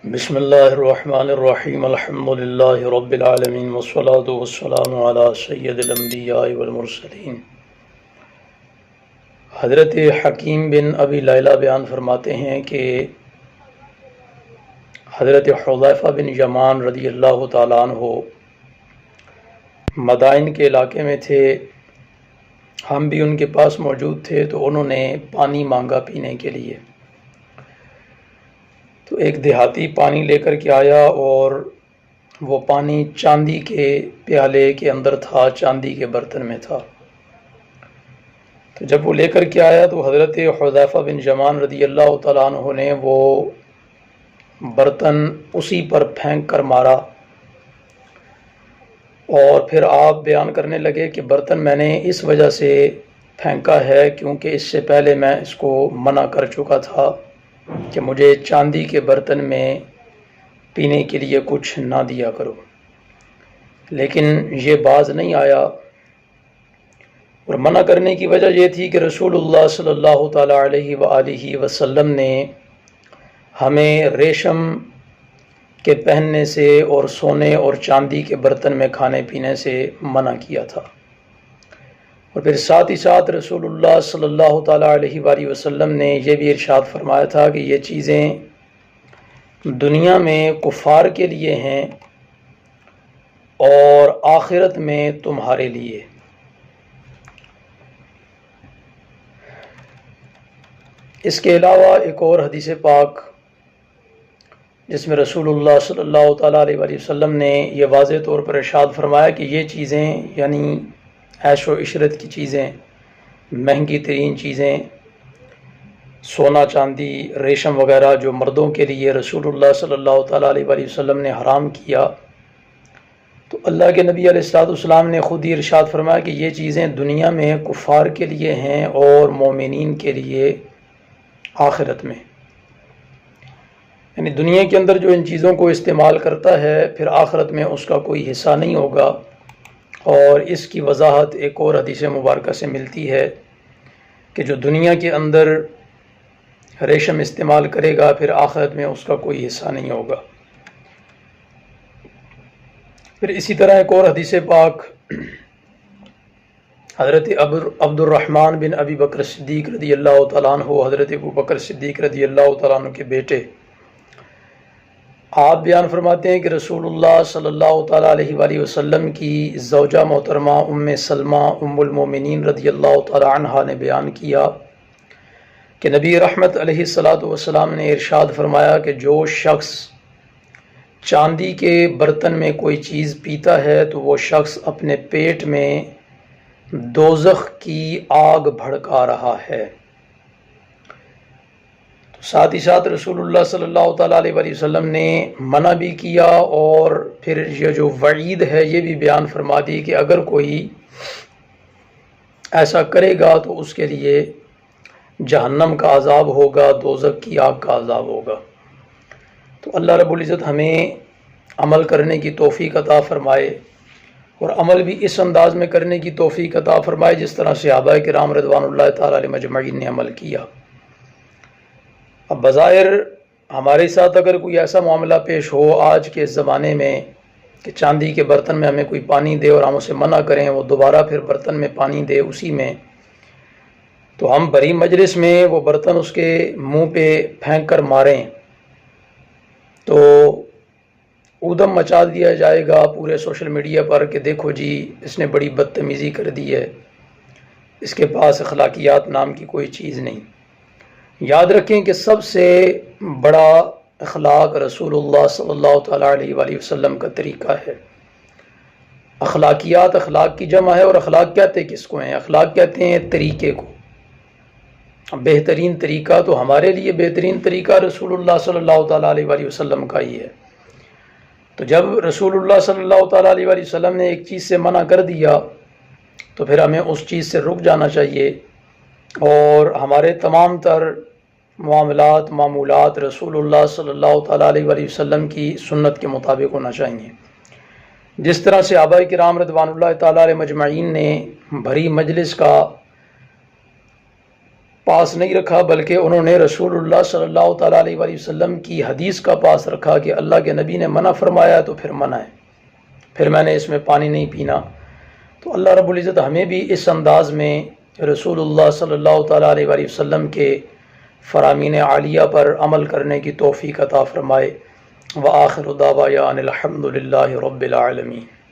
بسم اللہ الرحمن الرحیم الحمد للہ رب العالمین والصلاة والسلام علی سید الانبیاء والمرسلین۔ حضرت حکیم بن ابی لیلہ بیان فرماتے ہیں کہ حضرت حذیفہ بن یمان رضی اللہ تعالیٰ عنہ مدائن کے علاقے میں تھے، ہم بھی ان کے پاس موجود تھے، تو انہوں نے پانی مانگا پینے کے لیے۔ تو ایک دیہاتی پانی لے کر کے آیا اور وہ پانی چاندی کے پیالے کے اندر تھا، چاندی کے برتن میں تھا۔ تو جب وہ لے کر کے آیا تو حضرت حذیفہ بن یمان رضی اللہ تعالیٰ عنہ نے وہ برتن اسی پر پھینک کر مارا، اور پھر آپ بیان کرنے لگے کہ برتن میں نے اس وجہ سے پھینکا ہے کیونکہ اس سے پہلے میں اس کو منع کر چکا تھا کہ مجھے چاندی کے برتن میں پینے کے لیے کچھ نہ دیا کرو، لیکن یہ باز نہیں آیا۔ اور منع کرنے کی وجہ یہ تھی کہ رسول اللہ صلی اللہ تعالیٰ علیہ وآلہ وسلم نے ہمیں ریشم کے پہننے سے اور سونے اور چاندی کے برتن میں کھانے پینے سے منع کیا تھا۔ اور پھر ساتھ ہی ساتھ رسول اللہ صلی اللہ تعالیٰ علیہ وآلہ وسلم نے یہ بھی ارشاد فرمایا تھا کہ یہ چیزیں دنیا میں کفار کے لیے ہیں اور آخرت میں تمہارے لیے۔ اس کے علاوہ ایک اور حدیث پاک جس میں رسول اللہ صلی اللہ تعالیٰ علیہ وآلہ وسلم نے یہ واضح طور پر ارشاد فرمایا کہ یہ چیزیں یعنی عیش و عشرت کی چیزیں، مہنگی ترین چیزیں، سونا چاندی ریشم وغیرہ جو مردوں کے لیے رسول اللہ صلی اللہ تعالیٰ علیہ وآلہ وسلم نے حرام کیا، تو اللہ کے نبی علیہ الصلوۃ والسلام نے خود ہی ارشاد فرمایا کہ یہ چیزیں دنیا میں کفار کے لیے ہیں اور مومنین کے لیے آخرت میں۔ یعنی دنیا کے اندر جو ان چیزوں کو استعمال کرتا ہے پھر آخرت میں اس کا کوئی حصہ نہیں ہوگا۔ اور اس کی وضاحت ایک اور حدیث مبارکہ سے ملتی ہے کہ جو دنیا کے اندر ریشم استعمال کرے گا پھر آخرت میں اس کا کوئی حصہ نہیں ہوگا۔ پھر اسی طرح ایک اور حدیث پاک حضرت عبد الرحمن بن ابی بکر صدیق رضی اللہ تعالیٰ عنہ، حضرت ابو بکر صدیق رضی اللہ تعالیٰ عنہ کے بیٹے، آپ بیان فرماتے ہیں کہ رسول اللہ صلی اللہ تعالیٰ علیہ وآلہ وسلم کی زوجہ محترمہ ام سلمہ ام المومنین رضی اللہ تعالیٰ عنہا نے بیان کیا کہ نبی رحمت علیہ الصلوۃ والسلام نے ارشاد فرمایا کہ جو شخص چاندی کے برتن میں کوئی چیز پیتا ہے تو وہ شخص اپنے پیٹ میں دوزخ کی آگ بھڑکا رہا ہے۔ ساتھ ہی ساتھ رسول اللہ صلی اللہ تعالیٰ علیہ وآلہ وسلم نے منع بھی کیا، اور پھر یہ جو وعید ہے یہ بھی بیان فرما دی کہ اگر کوئی ایسا کرے گا تو اس کے لیے جہنم کا عذاب ہوگا، دوزخ کی آگ کا عذاب ہوگا۔ تو اللہ رب العزت ہمیں عمل کرنے کی توفیق عطا فرمائے، اور عمل بھی اس انداز میں کرنے کی توفیق عطا فرمائے جس طرح صحابہ کرام رضوان اللہ تعالیٰ علیہ مجمعین نے عمل کیا۔ اب بظاہر ہمارے ساتھ اگر کوئی ایسا معاملہ پیش ہو آج کے زمانے میں کہ چاندی کے برتن میں ہمیں کوئی پانی دے اور ہم اسے منع کریں، وہ دوبارہ پھر برتن میں پانی دے اسی میں، تو ہم بڑی مجلس میں وہ برتن اس کے منہ پہ پھینک کر ماریں تو ادھم مچا دیا جائے گا پورے سوشل میڈیا پر کہ دیکھو جی اس نے بڑی بدتمیزی کر دی ہے، اس کے پاس اخلاقیات نام کی کوئی چیز نہیں۔ یاد رکھیں کہ سب سے بڑا اخلاق رسول اللہ صلی اللہ تعالیٰ علیہ وآلہ وسلم کا طریقہ ہے۔ اخلاقیات اخلاق کی جمع ہے، اور اخلاق کہتے کس کو ہیں؟ اخلاق کہتے ہیں طریقے کو۔ بہترین طریقہ تو ہمارے لیے بہترین طریقہ رسول اللہ صلی اللہ تعالیٰ علیہ وآلہ وسلم کا ہی ہے۔ تو جب رسول اللہ صلی اللہ تعالیٰ علیہ وآلہ وسلم نے ایک چیز سے منع کر دیا تو پھر ہمیں اس چیز سے رک جانا چاہیے، اور ہمارے تمام تر معاملات معمولات رسول اللہ صلی اللہ تعالیٰ علیہ وآلہ وسلم کی سنت کے مطابق ہونا چاہیے۔ جس طرح سے صحابہ کرام رضوان اللہ تعالیٰ علیہ مجمعین نے بھری مجلس کا پاس نہیں رکھا، بلکہ انہوں نے رسول اللہ صلی اللہ تعالیٰ علیہ وآلہ وسلم کی حدیث کا پاس رکھا کہ اللہ کے نبی نے منع فرمایا تو پھر منع ہے، پھر میں نے اس میں پانی نہیں پینا۔ تو اللہ رب العزت ہمیں بھی اس انداز میں رسول اللہ صلی اللہ تعالیٰ علیہ وآلہ وسلم کے فرامین عالیہ پر عمل کرنے کی توفیق عطا فرمائے۔ وآخر دعوانا الحمد للہ رب العالمین۔